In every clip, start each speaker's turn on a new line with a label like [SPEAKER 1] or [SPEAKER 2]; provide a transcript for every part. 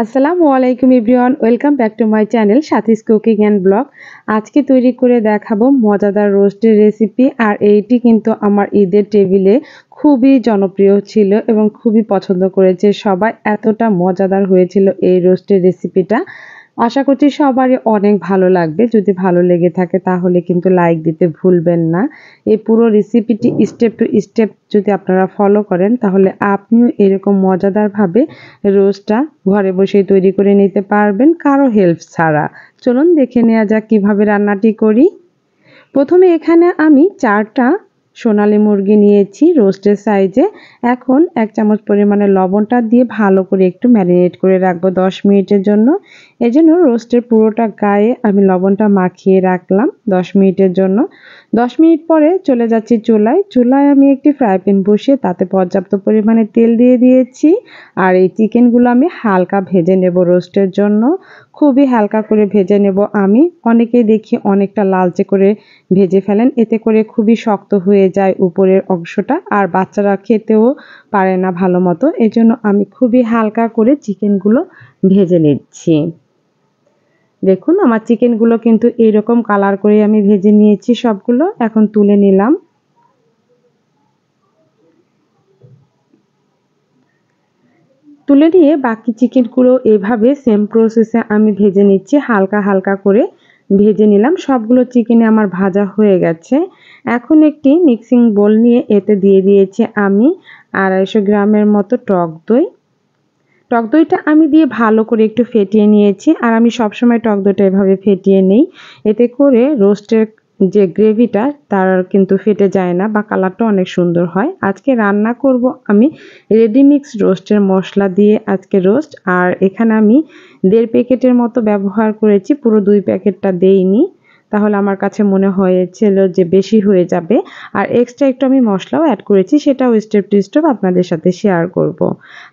[SPEAKER 1] আসসালামু আলাইকুম everyone, welcome back to my channel সাথীস cooking and blog. আজকে তৈরি করে দেখাবো মজাদার রোস্টের রেসিপি। আর এইটি কিন্তু আমার ঈদের টেবিলে খুবই জনপ্রিয় ছিল এবং খুবই পছন্দ করেছে সবাই। এতটা মজাদার হয়েছিল এই রোস্টের রেসিপিটা। আশা করছি সবারই অনেক ভালো লাগবে। যদি ভালো লেগে থাকে তাহলে কিন্তু লাইক দিতে ভুলবেন না। এই পুরো রেসিপিটি স্টেপ টু স্টেপ যদি আপনারা ফলো করেন তাহলে আপনিও এরকম মজাদারভাবে রোস্টটা ঘরে বসেই তৈরি করে নিতে পারবেন কারো হেল্প ছাড়া। চলুন দেখে নেওয়া যাক কিভাবে রান্নাটি করি। প্রথমে এখানে আমি 4টা সোনালী মুরগি নিয়েছি রোস্টের সাইজে। এখন 1 চামচ পরিমাণে লবণটা দিয়ে ভালো করে একটু ম্যারিনেট করে রাখবো 10 মিনিটের জন্য। এজন্য রোস্টের পুরোটা গায়ে আমি লবণটা মাখিয়ে রাখলাম 10 মিনিটের জন্য। 10 মিনিট পরে চলে যাচ্ছি চুলায়। চুলায় আমি একটি ফ্রাই প্যান বসিয়ে তাতে পর্যাপ্ত পরিমাণে তেল দিয়ে দিয়েছি। আর এই চিকেনগুলো আমি হালকা ভেজে নেব রোস্টের জন্য। খুবই হালকা করে ভেজে নেব আমি। অনেকেই দেখি অনেকটা লালচে করে ভেজে ফেলেন, এতে করে খুবই শক্ত হয়ে যায় উপরের অংশটা, আর বাচ্চারা খেতেও পারে না ভালো মতো। এজন্য আমি খুবই হালকা করে চিকেনগুলো ভেজে নিচ্ছি। দেখুন আমার চিকেনগুলো কিন্তু এইরকম কালার করে আমি ভেজে নিয়েছি সবগুলো। এখন তুলে নিলাম। তুলে নিয়ে বাকি চিকেনগুলো এভাবে সেম প্রসেসে আমি ভেজে নিচ্ছি, হালকা হালকা করে ভেজে নিলাম। সবগুলো চিকেনে আমার ভাজা হয়ে গেছে। এখন একটি মিক্সিং বোল নিয়ে এতে দিয়ে দিয়েছি আমি 250 গ্রামের মতো টক দই। টক দইটা আমি দিয়ে ভালো করে একটু ফেটিয়ে নিয়েছি। আর আমি সবসময় টক দইটা এভাবে ফেটিয়ে নেই, এতে করে রোস্টের যে গ্রেভিটা তার কিন্তু ফেটে যায় না বা কালারটা অনেক সুন্দর হয়। আজকে রান্না করব আমি রেডিমিক্স রোস্টের মশলা দিয়ে আজকে রোস্ট। আর এখানে আমি 1.5 প্যাকেটের মতো ব্যবহার করেছি, পুরো 2 প্যাকেটটা দেইনি, তাহলে আমার কাছে মনে হয়েছিল যে বেশি হয়ে যাবে। আর এক্সট্রা একটু আমি মশলাও অ্যাড করেছি, সেটাও স্টেপ টু স্টেপ আপনাদের সাথে শেয়ার করব।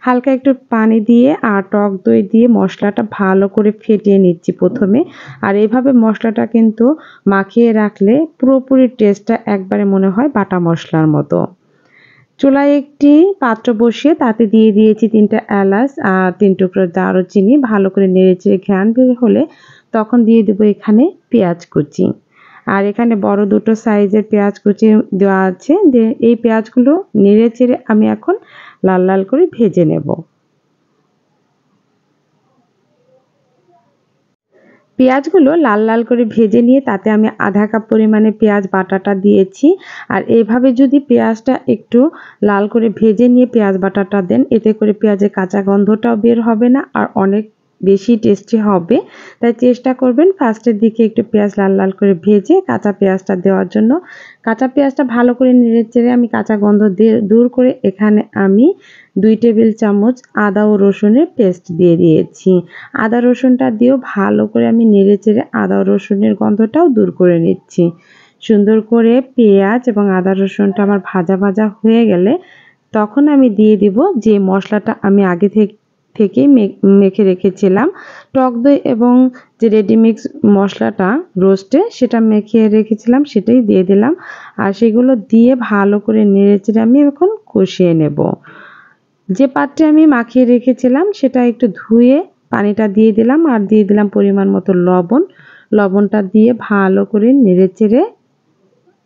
[SPEAKER 1] হালকা একটু পানি দিয়ে আর টক দই দিয়ে মশলাটা ভালো করে ফেটিয়ে নিচ্ছি প্রথমে। আর এইভাবে মশলাটা কিন্তু মাখিয়ে রাখলে পুরোপুরি টেস্টটা একবারে মনে হয় বাটা মশলার মতো। চুলায় একটি পাত্র বসিয়ে তাতে দিয়ে দিয়েছি 3টা এলাচ আর 3 টুকরো দারুচিনি। ভালো করে নেড়েচেড়ে ঘ্রাণ বের হলে তখন দিয়ে দেবো এখানে পেঁয়াজ কুচি। আর এখানে বড় 2টো সাইজের পেঁয়াজ কুচি দেওয়া আছে। এই পেঁয়াজগুলো নেড়েচেড়ে আমি এখন লাল লাল করে ভেজে নেব। পেঁয়াজগুলো লাল লাল করে ভেজে নিয়ে তাতে আমি আধা কাপ পরিমাণে পেঁয়াজ বাটাটা দিয়েছি। আর এইভাবে যদি পেঁয়াজটা একটু লাল করে ভেজে নিয়ে পেঁয়াজ বাটাটা দেন, এতে করে পেঁয়াজের কাঁচা গন্ধটাও বের হবে না আর অনেক বেশি টেস্টি হবে। তাই চেষ্টা করবেন ফার্স্টের দিকে একটু পেঁয়াজ লাল লাল করে ভেজে কাঁচা পেঁয়াজটা দেওয়ার জন্য। কাঁচা পেঁয়াজটা ভালো করে নেড়েচেড়ে আমি কাঁচা গন্ধ দূর করে এখানে আমি 2 টেবিল চামচ আদা ও রসুনের পেস্ট দিয়ে দিয়েছি। আদা রসুনটা দিয়েও ভালো করে আমি নেড়েচেড়ে আদা রসুনের গন্ধটাও দূর করে নিচ্ছি। সুন্দর করে পেঁয়াজ এবং আদা রসুনটা আমার ভাজা ভাজা হয়ে গেলে তখন আমি দিয়ে দিব যে মশলাটা আমি আগে থেকেই মেখে রেখেছিলাম। টক দই এবং যে রেডিমিক্স মশলাটা রোস্টে সেটা মেখে রেখেছিলাম সেটাই দিয়ে দিলাম। আর সেগুলো দিয়ে ভালো করে নেড়েচেড়ে আমি এখন কষিয়ে নেব। যে পাত্রে আমি মাখিয়ে রেখেছিলাম সেটা একটু ধুয়ে পানিটা দিয়ে দিলাম আর দিয়ে দিলাম পরিমাণ মতো লবণ। লবণটা দিয়ে ভালো করে নেড়েচেড়ে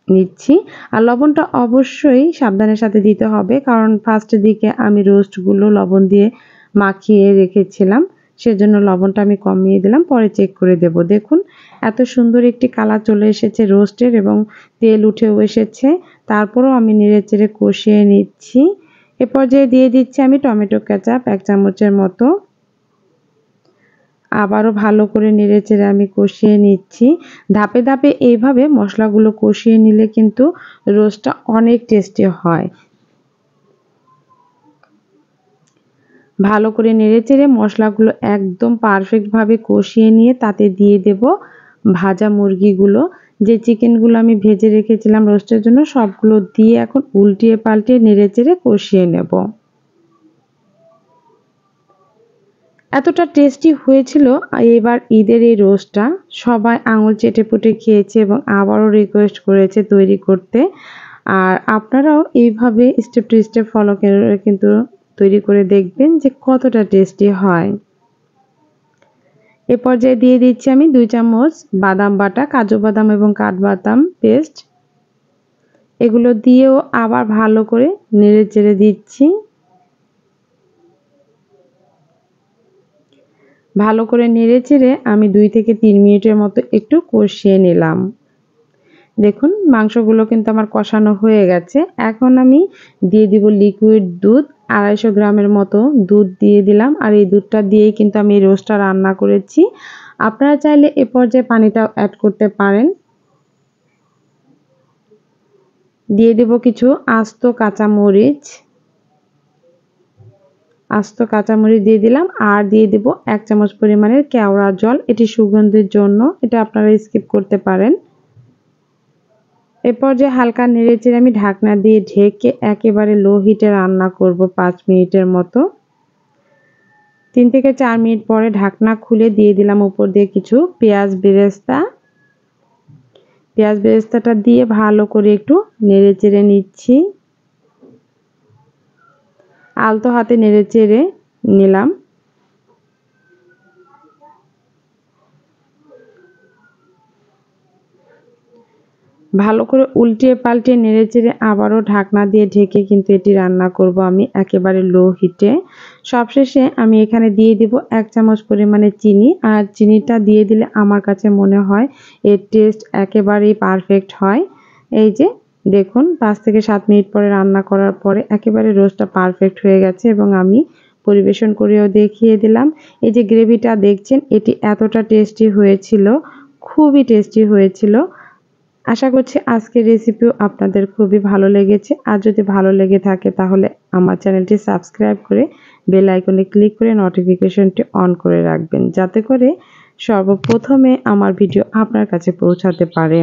[SPEAKER 1] নিচ্ছি। আর লবণটা অবশ্যই সাবধানের সাথে দিতে হবে, কারণ ফার্স্টের দিকে আমি রোস্টগুলো লবণ দিয়ে মাখিয়ে রেখেছিলাম, সেজন্য লবণটা আমি কমিয়ে দিলাম, পরে চেক করে দেব। দেখুন এত সুন্দর একটি কালার চলে এসেছে রোস্টের এবং তেল উঠেও এসেছে। তারপরেও আমি নেড়েচেড়ে কষিয়ে নিচ্ছি। এ পর্যায়ে দিয়ে দিচ্ছি আমি টমেটো কেচাপ 1 চামচের মতো। আবারও ভালো করে নেড়েচেড়ে আমি কষিয়ে নিচ্ছি। ধাপে ধাপে এইভাবে মশলাগুলো কষিয়ে নিলে কিন্তু রোস্টটা অনেক টেস্টি হয়। ভালো করে নেড়েচেড়ে মশলাগুলো একদম পারফেক্টভাবে কষিয়ে নিয়ে তাতে দিয়ে দেব ভাজা মুরগিগুলো। যে চিকেনগুলো আমি ভেজে রেখেছিলাম রোস্টের জন্য সবগুলো দিয়ে এখন উল্টিয়ে পাল্টিয়ে নেড়েচেড়ে কষিয়ে নেব। এতটা টেস্টি হয়েছিল এবার ঈদের এই রোস্টটা, সবাই আঙুল চেটেপুটে খেয়েছে এবং আবারও রিকোয়েস্ট করেছে তৈরি করতে। আর আপনারাও এইভাবে স্টেপ টু স্টেপ ফলো করে কিন্তু তৈরি করে দেখবেন যে কতটা টেস্টি হয়। এ পর্যায়ে দিয়ে দিচ্ছি আমি 2 চামচ বাদাম বাটা, কাজু বাদাম এবং কাঠবাদাম পেস্ট। এগুলো দিয়েও আবার ভালো করে নেড়েচেড়ে দিচ্ছি। ভালো করে নেড়েচেড়ে আমি 2 থেকে 3 মিনিটের মতো একটু কষিয়ে নিলাম। দেখুন মাংসগুলো কিন্তু আমার কষানো হয়ে গেছে। এখন আমি দিয়ে দিব লিকুইড দুধ, 250 গ্রামের মতো দুধ দিয়ে দিলাম। আর এই দুধটা দিয়েই কিন্তু আমি এই রোস্টটা রান্না করেছি। আপনারা চাইলে এ পর্যায়ে পানিটাও অ্যাড করতে পারেন। দিয়ে দেব কিছু আস্ত কাঁচামরিচ। দিয়ে দিলাম আর দিয়ে দেব 1 চামচ পরিমাণের কেওড়া জল। এটি সুগন্ধির জন্য, এটা আপনারা স্কিপ করতে পারেন। এ পর্যায়ে হালকা নেড়েচেড়ে আমি ঢাকনা দিয়ে ঢেকে একেবারে লো হিটে রান্না করব 5 মিনিটের মতো। 3 থেকে 4 মিনিট পরে ঢাকনা খুলে দিয়ে দিলাম উপর দিয়ে কিছু পেঁয়াজ বেরেস্তা। পেঁয়াজ বেরেস্তাটা দিয়ে ভালো করে একটু নেড়েচেড়ে নিচ্ছি। আলতো হাতে নেড়েচেড়ে নিলাম। ভালো করে উল্টিয়ে পাল্টিয়ে নেড়েচেড়ে আবারও ঢাকনা দিয়ে ঢেকে কিন্তু এটি রান্না করব আমি একেবারে লো হিটে। সবশেষে আমি এখানে দিয়ে দিব 1 চামচ পরিমাণে চিনি। আর চিনিটা দিয়ে দিলে আমার কাছে মনে হয় এর টেস্ট একেবারেই পারফেক্ট হয়। এই যে দেখুন 5 থেকে 7 মিনিট পরে রান্না করার পরে একেবারে রোস্টটা পারফেক্ট হয়ে গেছে এবং আমি পরিবেশন করেও দেখিয়ে দিলাম। এই যে গ্রেভিটা দেখছেন এটি এতটা টেস্টি হয়েছিল, খুবই টেস্টি হয়েছিল। আশা করছি আজকের রেসিপিও আপনাদের খুবই ভালো লেগেছে। আর যদি ভালো লেগে থাকে তাহলে আমার চ্যানেলটি সাবস্ক্রাইব করে বেল আইকনে ক্লিক করে নোটিফিকেশনটি অন করে রাখবেন, যাতে করে সর্বপ্রথমে আমার ভিডিও আপনার কাছে পৌঁছাতে পারে।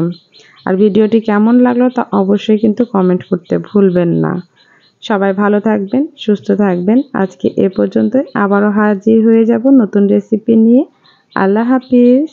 [SPEAKER 1] আর ভিডিওটি কেমন লাগলো তা অবশ্যই কিন্তু কমেন্ট করতে ভুলবেন না। সবাই ভালো থাকবেন, সুস্থ থাকবেন। আজকে এ পর্যন্তই, আবারও হাজির হয়ে যাব নতুন রেসিপি নিয়ে। আল্লাহ হাফিজ।